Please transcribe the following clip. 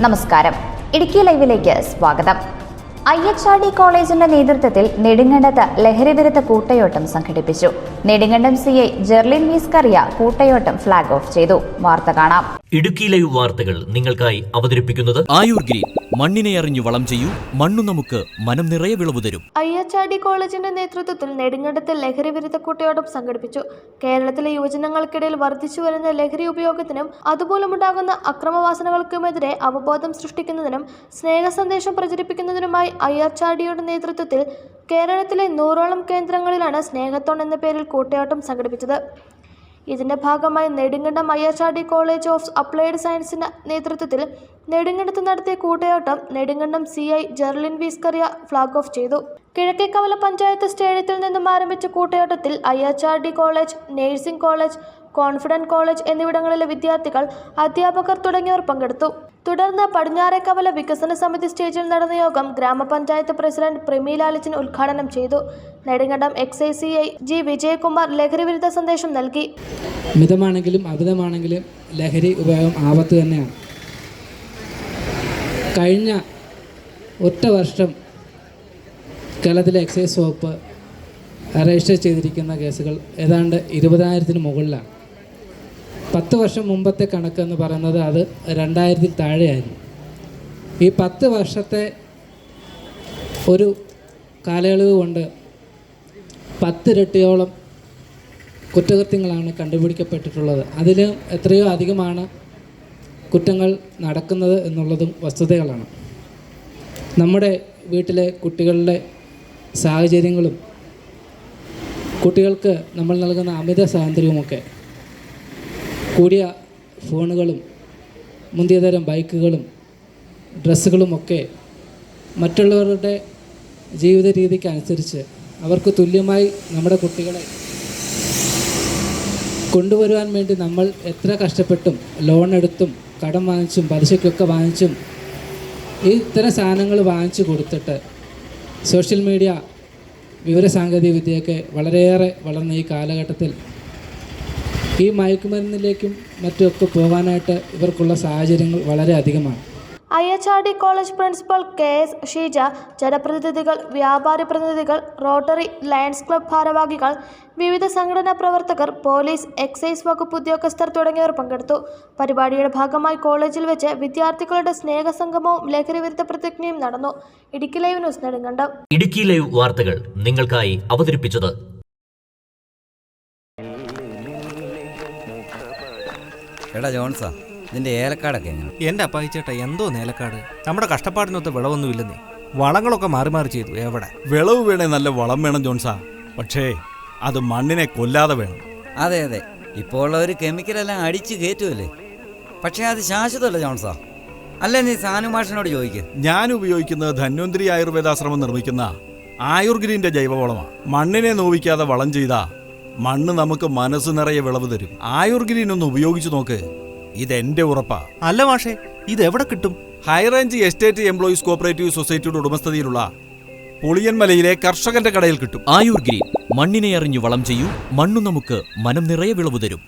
നമസ്കാരം. ഇടുക്കി ലൈവിലേക്ക് സ്വാഗതം. IHRD കോളേജിന്റെ നേതൃത്വത്തിൽ നെടുങ്കണ്ടത്ത് ലഹരിവിരുദ്ധ കൂട്ടയോട്ടം സംഘടിപ്പിച്ചു. നെടുങ്കണ്ടം CI ജെർലിൻ വീസ്കറിയ കൂട്ടയോട്ടം ഫ്ളാഗ് ഓഫ് ചെയ്തു. വാർത്ത കാണാം. ഇടുക്കി ലൈവ് വാർത്തകൾ നിങ്ങൾക്കായി അവതരിപ്പിക്കുന്നത് ആയുർ ഗ്രീൻ. മണ്ണിനെ അറിഞ്ഞു വളം ചെയ്യൂ, മണ്ണു നമുക്ക് മനം നിറയെ വിളവ് തരും. IHRD കോളേജിന്റെ നേതൃത്വത്തിൽ നെടുങ്കണ്ടത്ത് ലഹരിവിരുദ്ധ കൂട്ടയോട്ടം സംഘടിപ്പിച്ചു. കേരളത്തിലെ യുവജനങ്ങൾക്കിടയിൽ വർദ്ധിച്ചു വരുന്ന ലഹരി ഉപയോഗത്തിനും അതുമൂലമുണ്ടാകുന്ന അക്രമവാസനകൾക്കുമെതിരെ അവബോധം സൃഷ്ടിക്കുന്നതിനും സ്നേഹസന്ദേശം പ്രചരിപ്പിക്കുന്നതിനുമായി IHRDയുടെ നേതൃത്വത്തിൽ കേരളത്തിലെ 100ഓളം കേന്ദ്രങ്ങളിലാണ് സ്നേഹത്തോൺ എന്ന പേരിൽ കൂട്ടയോട്ടം സംഘടിപ്പിച്ചത്. ഇതിന്റെ ഭാഗമായി Nedumkandam IHRD college of applied സയൻസിന്റെ നേതൃത്വത്തിൽ നെടുങ്കണ്ടത്ത് നടത്തിയ കൂട്ടയോട്ടം Nedumkandam CI Jerlin V Scaria flag off ചെയ്തു. കിഴക്കേക്കവല പഞ്ചായത്ത് സ്റ്റേഡിയത്തിൽ നിന്നും ആരംഭിച്ച കൂട്ടയോട്ടത്തിൽ IHRD college, nursing college, confident college എന്നിവിടങ്ങളിലെ വിദ്യാർത്ഥികൾ, അധ്യാപകർ തുടങ്ങിയവർ പങ്കെടുത്തു. തുടർന്ന് പടിഞ്ഞാറേക്കവല വികസന സമിതി സ്റ്റേജിൽ നടന്ന യോഗം ഗ്രാമപഞ്ചായത്ത് പ്രസിഡന്റ് പ്രിമി ലാലിച്ചൻ ഉദ്ഘാടനം ചെയ്തു. Nedumkandam excise CI G Vijayakumar ലഹരിവിരുദ്ധ സന്ദേശം നൽകി. മിതമാണെങ്കിലും അമിതമാണെങ്കിലും ലഹരി ഉപയോഗം ആപത്ത് തന്നെയാണ്. കഴിഞ്ഞ ഒറ്റ വർഷം കേരളത്തിലെ എക്സൈസ് വകുപ്പ് രജിസ്റ്റർ ചെയ്തിരിക്കുന്ന കേസുകൾ ഏതാണ്ട് 20,000-ന് മുകളിലാണ്. 10 വർഷം മുമ്പത്തെ കണക്കെന്ന് പറയുന്നത് അത് 2000-ൽ താഴെയായിരുന്നു. ഈ 10 വർഷത്തെ ഒരു കാലയളവ് കൊണ്ട് 10 ഇരട്ടിയോളം കുറ്റകൃത്യങ്ങളാണ് കണ്ടുപിടിക്കപ്പെട്ടിട്ടുള്ളത്. അതിൽ എത്രയോ അധികമാണ് കുറ്റങ്ങൾ നടക്കുന്നത് എന്നുള്ളതും വസ്തുതകളാണ്. നമ്മുടെ വീട്ടിലെ കുട്ടികളുടെ സാഹചര്യങ്ങളും കുട്ടികൾക്ക് നമ്മൾ നൽകുന്ന അമിത സ്വാതന്ത്ര്യവുമൊക്കെ, കൂടിയ ഫോണുകളും മുന്തിയതരം ബൈക്കുകളും ഡ്രസ്സുകളുമൊക്കെ മറ്റുള്ളവരുടെ ജീവിത രീതിക്കനുസരിച്ച് അവർക്ക് തുല്യമായി നമ്മുടെ കുട്ടികളെ കൊണ്ടുവരുവാൻ വേണ്ടി നമ്മൾ എത്ര കഷ്ടപ്പെട്ടും ലോൺ എടുത്തും കടം വാങ്ങിച്ചും പലിശയ്ക്കൊക്കെ വാങ്ങിച്ചും ഈ ഇത്തരം സാധനങ്ങൾ വാങ്ങിച്ചു കൊടുത്തിട്ട് സോഷ്യൽ മീഡിയ, വിവരസാങ്കേതിക വിദ്യയൊക്കെ വളരെയേറെ വളർന്ന ഈ കാലഘട്ടത്തിൽ ഈ മയക്കുമരുന്നിലേക്കും മറ്റുമൊക്കെ പോകാനായിട്ട് ഇവർക്കുള്ള സാഹചര്യങ്ങൾ വളരെ അധികമാണ്. IHRD college principal KS Sheeja, ജനപ്രതിനിധികൾ, വ്യാപാരി പ്രതിനിധികൾ, റോട്ടറി, ലയൺസ് ക്ലബ് ഭാരവാഹികൾ, വിവിധ സംഘടനാ പ്രവർത്തകർ, പോലീസ്, എക്സൈസ് വകുപ്പ് ഉദ്യോഗസ്ഥർ തുടങ്ങിയവർ പങ്കെടുത്തു. പരിപാടിയുടെ ഭാഗമായി കോളേജിൽ വെച്ച് വിദ്യാർത്ഥികളുടെ സ്നേഹസംഗമവും ലഹരിവിരുദ്ധ പ്രതിജ്ഞയും നടന്നു. Idukki live news Nedumkandam. Idukki live വാർത്തകൾ നിങ്ങൾക്കായി അവതരിപ്പിച്ചത് എടാ ജോൺസാ, ഇതിന്റെ ഏലക്കാടൊക്കെ എങ്ങനെ? എൻ്റെ അപ്പായിച്ചേട്ടാ, എന്തോ ഏലക്കാട്, നമ്മുടെ കഷ്ടപ്പാടിനൊത്ത് വിളവൊന്നുമില്ലെന്നേ. വളങ്ങളൊക്കെ മാറി മാറി ചെയ്തു. എവിടെ വിളവ് വേണേ നല്ല വളം വേണം ജോൺസാ, പക്ഷേ അത് മണ്ണിനെ കൊല്ലാതെ വേണം. അതെ അതെ, ഇപ്പോൾ ഉള്ളവർ കെമിക്കലെല്ലാം അടിച്ച് കയറ്റുമല്ലേ. പക്ഷേ അത് ശാശ്വതമല്ല ജോൺസാ. അല്ലേ, നീ സാനുമാഷിനോട് ചോദിക്കുക. ഞാൻ ഉപയോഗിക്കുന്നത് ധന്വന്തരി ആയുർവേദാശ്രമം നിർമ്മിക്കുന്ന ആയുർഗ്രീൻ്റെ ജൈവവളമാണ്. മണ്ണിനെ നോവിക്കാതെ വളം ചെയ്താൽ മണ്ണ് നമുക്ക് മനസ്സ് നിറയെ വിളവ് തരും. ആയുർഗ്രീൻ ഒന്ന് ഉപയോഗിച്ചു നോക്ക്, ഇതെന്റെ ഉറപ്പാ. അല്ല മാഷേ, ഇതെവിടെ കിട്ടും? ഹൈറേഞ്ച് എസ്റ്റേറ്റ് എംപ്ലോയീസ് കോപ്പറേറ്റീവ് സൊസൈറ്റിയുടെ ഉടമസ്ഥതയിലുള്ള പുളിയൻമലയിലെ കർഷകന്റെ കടയിൽ കിട്ടും. ആയുർ ഗ്രീൻ. മണ്ണിനെ അറിഞ്ഞു വളം ചെയ്യൂ, മണ്ണു നമുക്ക് മനം നിറയെ വിളവ് തരും.